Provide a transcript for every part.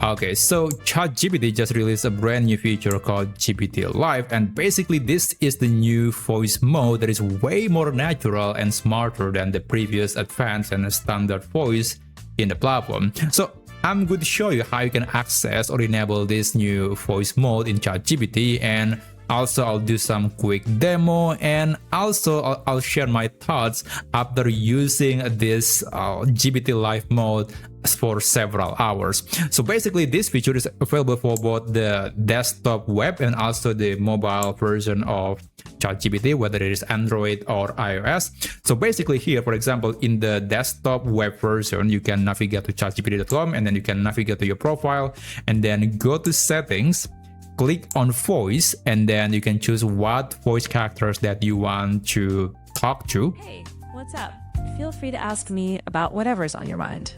Okay, so ChatGPT just released a brand new feature called GPT Live, and basically this is the new voice mode that is way more natural and smarter than the previous advanced and standard voice in the platform. So I'm going to show you how you can access or enable this new voice mode in ChatGPT, and also I'll do some quick demo, and also I'll share my thoughts after using this GPT Live mode for several hours. So basically this feature is available for both the desktop web and also the mobile version of ChatGPT, whether it is Android or iOS. So basically here, for example, in the desktop web version, you can navigate to chatgpt.com, and then you can navigate to your profile and then go to settings, click on voice, and then you can choose what voice characters that you want to talk to. Hey, what's up? Feel free to ask me about whatever's on your mind.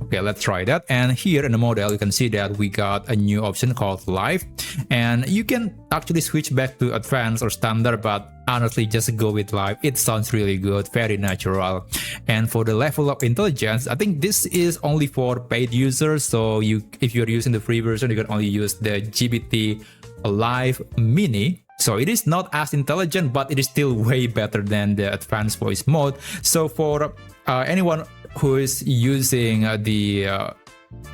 Okay, let's try that. And here in the model, you can see that we got a new option called Live, and you can actually switch back to advanced or standard, but honestly, just go with Live. It sounds really good, very natural. And for the level of intelligence, I think this is only for paid users. So if you're using the free version, you can only use the GPT Live Mini. So it is not as intelligent, but it is still way better than the advanced voice mode. So for anyone who is using the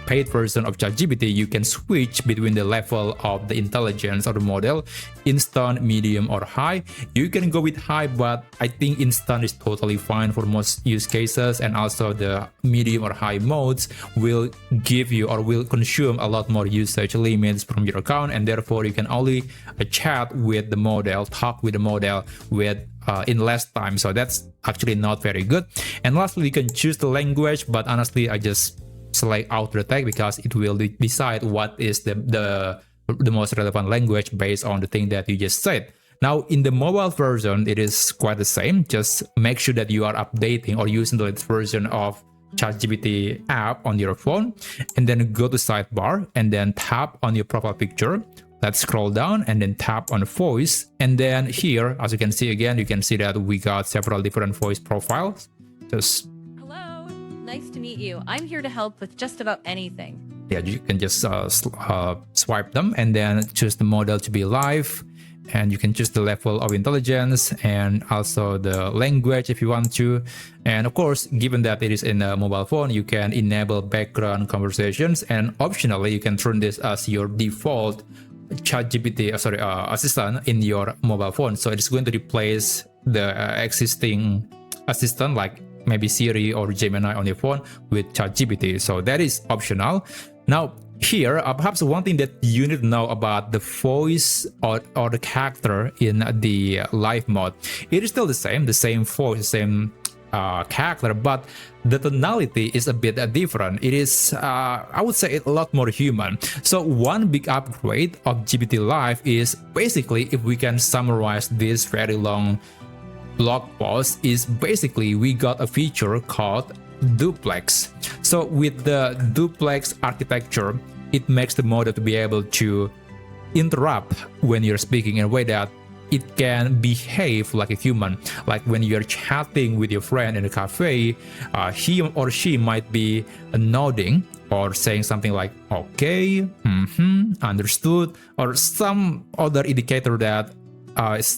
paid version of ChatGPT, you can switch between the level of the intelligence of the model, instant, medium, or high. You can go with high, but I think instant is totally fine for most use cases, and also the medium or high modes will give you or will consume a lot more usage limits from your account, and therefore you can only chat with the model, talk with the model in less time. So that's actually not very good. And lastly, you can choose the language, but honestly, I just select auto detect because it will decide what is the most relevant language based on the thing that you just said. Now in the mobile version, it is quite the same. Just make sure that you are updating or using the latest version of ChatGPT app on your phone, and then go to sidebar and then tap on your profile picture. Let's scroll down and then tap on voice, and then here, as you can see again, you can see that we got several different voice profiles. Just Hello, nice to meet you. I'm here to help with just about anything. yeah, you can just swipe them and then choose the model to be live, and you can choose the level of intelligence and also the language if you want to. And of course, given that it is in a mobile phone, you can enable background conversations, and optionally you can turn this as your default ChatGPT assistant in your mobile phone. So it's going to replace the existing assistant like maybe Siri or Gemini on your phone with ChatGPT. So that is optional. Now here, perhaps one thing that you need to know about the voice or the character in the live mode, it is still the same voice, the same character, but the tonality is a bit different. It is, I would say, a lot more human. So one big upgrade of GPT Live is basically, if we can summarize this very long blog post, is basically we got a feature called Duplex. So with the Duplex architecture, it makes the model to be able to interrupt when you're speaking in a way that it can behave like a human. Like when you're chatting with your friend in a cafe, he or she might be nodding or saying something like okay, understood, or some other indicator that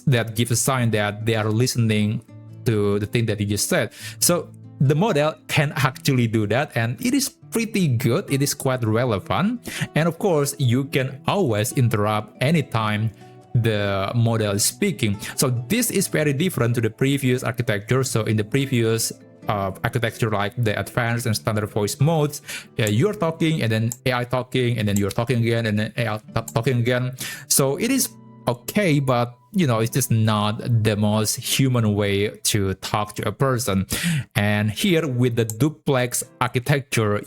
that gives a sign that they are listening to the thing that you just said. So the model can actually do that, and it is pretty good. It is quite relevant, and of course you can always interrupt anytime the model is speaking. So this is very different to the previous architecture. So in the previous architecture, like the advanced and standard voice modes, you're talking and then AI talking, and then you're talking again and then AI talking again. So it is okay, but you know, it's just not the most human way to talk to a person. And here with the Duplex architecture,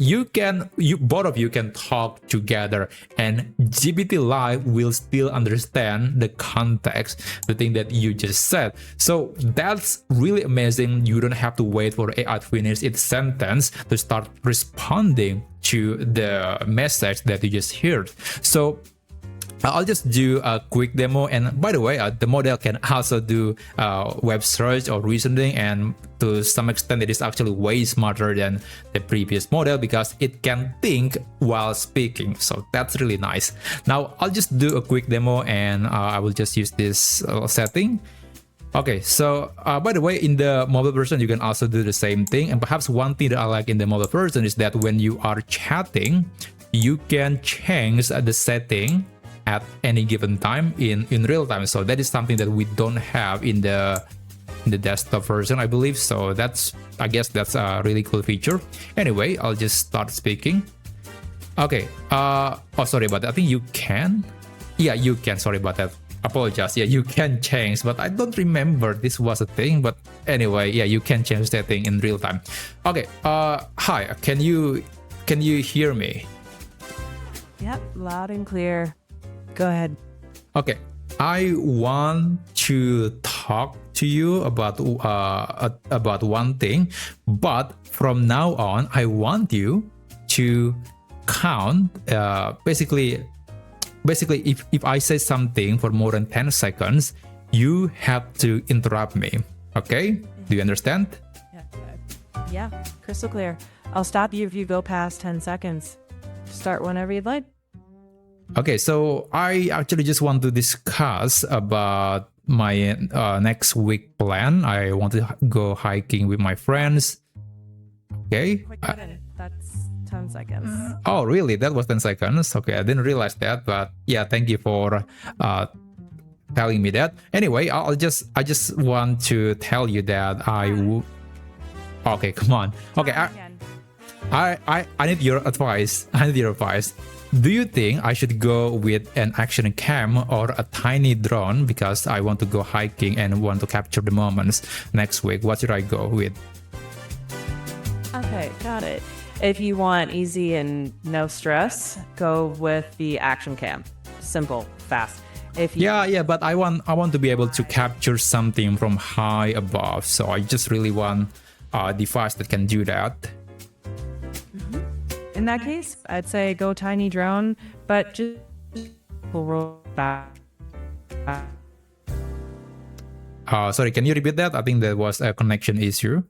both of you can talk together, and GPT Live will still understand the context, the thing that you just said. So that's really amazing. You don't have to wait for AI to finish its sentence to start responding to the message that you just heard. So I'll just do a quick demo. And by the way, the model can also do web search or reasoning, and to some extent it is actually way smarter than the previous model because it can think while speaking. So that's really nice. Now I'll just do a quick demo, and I will just use this setting. Okay, so by the way, in the mobile version, you can also do the same thing. And perhaps one thing that I like in the mobile version is that when you are chatting, you can change the setting at any given time in real time. So that is something that we don't have in the desktop version, I believe. So I guess that's a really cool feature. Anyway, I'll just start speaking. Okay. Oh, sorry about that. I think you can. Yeah, you can. Sorry about that. Apologize. Yeah, you can change, but I don't remember this was a thing. But anyway, yeah, you can change that thing in real time. Okay. Hi. Can you hear me? Yep, loud and clear. Go ahead. Okay. I want to talk to you about one thing, but from now on, I want you to count. Basically, if I say something for more than 10 seconds, you have to interrupt me. Okay? Do you understand? Yeah, crystal clear. I'll stop you if you go past 10 seconds. Start whenever you'd like. Okay, so I actually just want to discuss about my next week plan. I want to go hiking with my friends. Okay. Quick button. That's 10 seconds. Oh, really? That was 10 seconds? Okay, I didn't realize that, but yeah, thank you for telling me that. Anyway, I just want to tell you that Okay, come on. Okay, I need your advice. Do you think I should go with an action cam or a tiny drone because I want to go hiking and want to capture the moments next week? What should I go with? Okay, got it. If you want easy and no stress, go with the action cam. Simple, fast. Yeah, but I want to be able to capture something from high above. So I just really want a device that can do that. In that case, I'd say go tiny drone, but just roll back. Sorry, can you repeat that? I think there was a connection issue.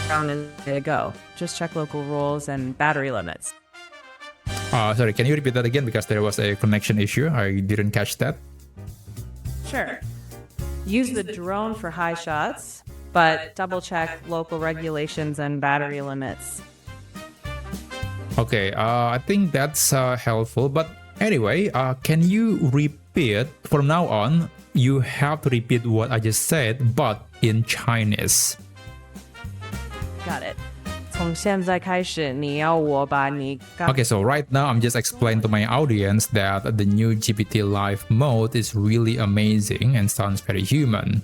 Drone is ready to go. Just check local rules and battery limits. Sorry, can you repeat that again? Because there was a connection issue. I didn't catch that. Sure. Use the drone for high shots, but double check local regulations and battery limits. Okay, I think that's helpful. But anyway, can you repeat? From now on, you have to repeat what I just said, but in Chinese. Got it. 从现在开始，你要我把你 Okay, so right now I'm just explaining to my audience that the new GPT Live mode is really amazing and sounds very human.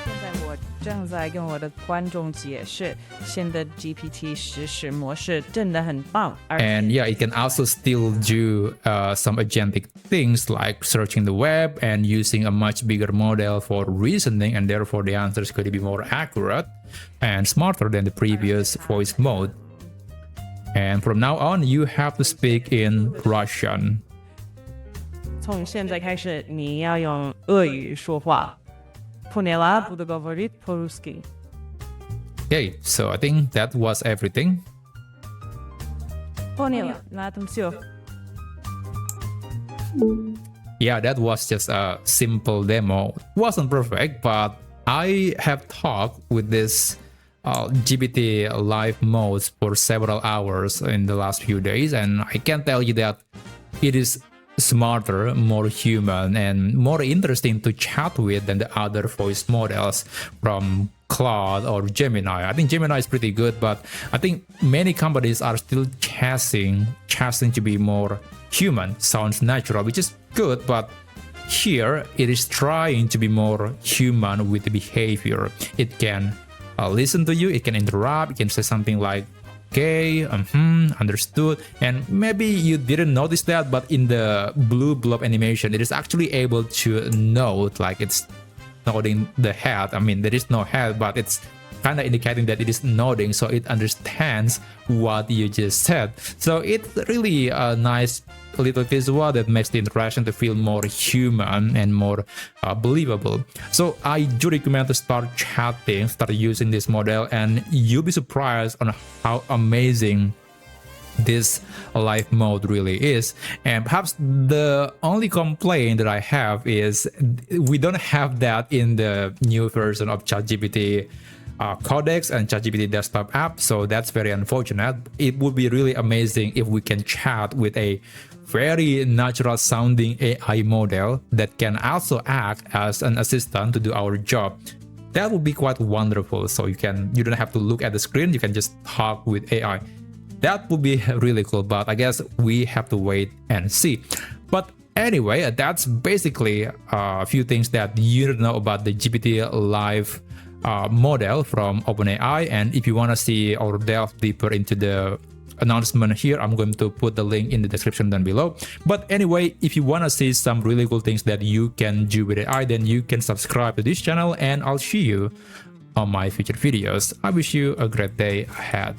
现在我正在跟我的观众解释，新的 GPT 实时模式真的很棒。And yeah, it can also still do some agentic things like searching the web and using a much bigger model for reasoning, and therefore the answers could be more accurate and smarter than the previous voice mode. And from now on, you have to speak in Russian. 从现在开始，你要用俄语说话。Поняла, буду говорить по-русски. Okay, so I think that was everything. Поняла, на этом все. Yeah, that was just a simple demo. Wasn't perfect, but I have talked with this GPT live modes for several hours in the last few days, and I can tell you that it is smarter, more human, and more interesting to chat with than the other voice models from Claude or Gemini. I think Gemini is pretty good, but I think many companies are still chasing to be more human, sounds natural, which is good, but here it is trying to be more human with the behavior. It can listen to you, it can interrupt, it can say something like, okay, understood. And maybe you didn't notice that, but in the blue blob animation, it is actually able to note, like it's nodding the head. I mean, there is no head, but it's kind of indicating that it is nodding, so it understands what you just said. So it's really a nice little visual that makes the interaction to feel more human and more believable. So I do recommend to start chatting, start using this model, and you'll be surprised on how amazing this live mode really is. And perhaps the only complaint that I have is we don't have that in the new version of ChatGPT Codex and ChatGPT desktop app, so that's very unfortunate. It would be really amazing if we can chat with a very natural sounding AI model that can also act as an assistant to do our job. That would be quite wonderful. So you don't have to look at the screen, you can just talk with AI. That would be really cool, but I guess we have to wait and see. But anyway, that's basically a few things that you need to know about the GPT Live model from OpenAI. And if you want to see or delve deeper into the announcement here, I'm going to put the link in the description down below. But anyway, if you want to see some really cool things that you can do with AI, then you can subscribe to this channel and I'll see you on my future videos. I wish you a great day ahead.